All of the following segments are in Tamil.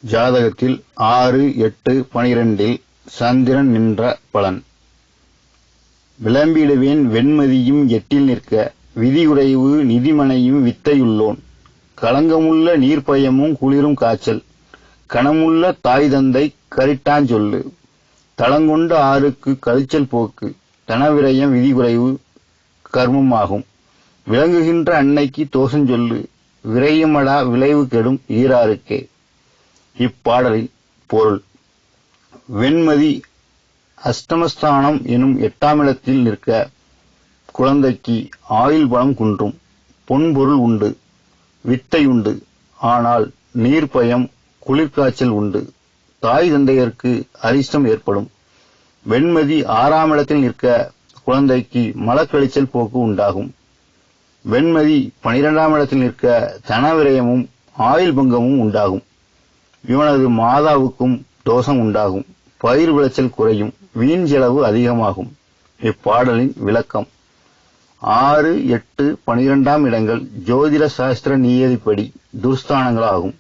ஜாதகத்தில் 6, 8, 12 சந்திரன் நின்ற பலன். விளம்பிடுவேன் வெண்மதியும் எட்டில் நிற்க, விதியுறைவு நிதிமனையும் வித்தையுள்ளோன், களங்கமுள்ள நீர்ப்பயமும் குளிரும் காய்ச்சல், கணமுள்ள தாய் தந்தை கரிட்டாஞ்சொல்லு, தளங்கொண்ட ஆறுக்கு கழிச்சல் போக்கு, தனவிரயம் விதிகுறைவு கர்மமாகும், விளங்குகின்ற அன்னைக்கு தோஷஞ்சொல்லு, விரயமடா விளைவு கெடும் ஈராருக்கே. இப்பாடலின் பொருள்: வெண்மதி அஷ்டமஸ்தானம் எனும் 8ஆம் இடத்தில் நிற்க குழந்தைக்கு ஆயுள் பலம் குன்றும், பொன்பொருள் உண்டு, வித்தை உண்டு, ஆனால் நீர்ப்பயம் குளிர்காய்ச்சல் உண்டு, தாய் தந்தையருக்கு அரிஷ்டம் ஏற்படும். வெண்மதி 6ஆம் இடத்தில் நிற்க குழந்தைக்கு மலக்கழிச்சல் போக்கு உண்டாகும். வெண்மதி 12ஆம் இடத்தில் நிற்க தனவிரயமும் ஆயுள் பங்கமும் உண்டாகும். இவனது மாதாவுக்கும் தோஷம் உண்டாகும், பயிர் விளைச்சல் குறையும், வீண் செலவு அதிகமாகும். இப்பாடலின் விளக்கம்: 6, 8, 12ஆம் இடங்கள் ஜோதிட சாஸ்திர நியதிப்படி துர்ஸ்தானங்களாகும்.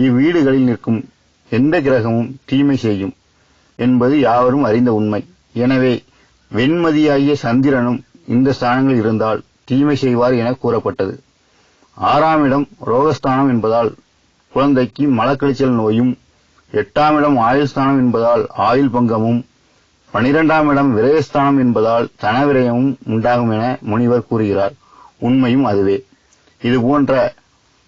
இவ்வீடுகளில் நிற்கும் எந்த கிரகமும் தீமை செய்யும் என்பது யாவரும் அறிந்த உண்மை. எனவே வெண்மதியாகிய சந்திரனும் இந்த ஸ்தானங்கள் இருந்தால் தீமை செய்வார் என கூறப்பட்டது. 6ஆம் இடம் ரோகஸ்தானம் என்பதால் குழந்தைக்கு மலக்கழிச்சல் நோயும், 8ஆம் இடம் ஆயுள் ஸ்தானம் என்பதால் ஆயுள் பங்கமும், 12ஆம் இடம் விரயஸ்தானம் என்பதால் தனவிரயமும் உண்டாகும் என முனிவர் கூறுகிறார். உண்மையும் அதுவே. இதுபோன்ற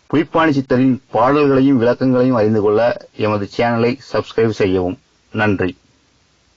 புலிப்பாணி சித்தரின் பாடல்களையும் விளக்கங்களையும் அறிந்து கொள்ள எமது சேனலை சப்ஸ்கிரைப் செய்யவும். நன்றி.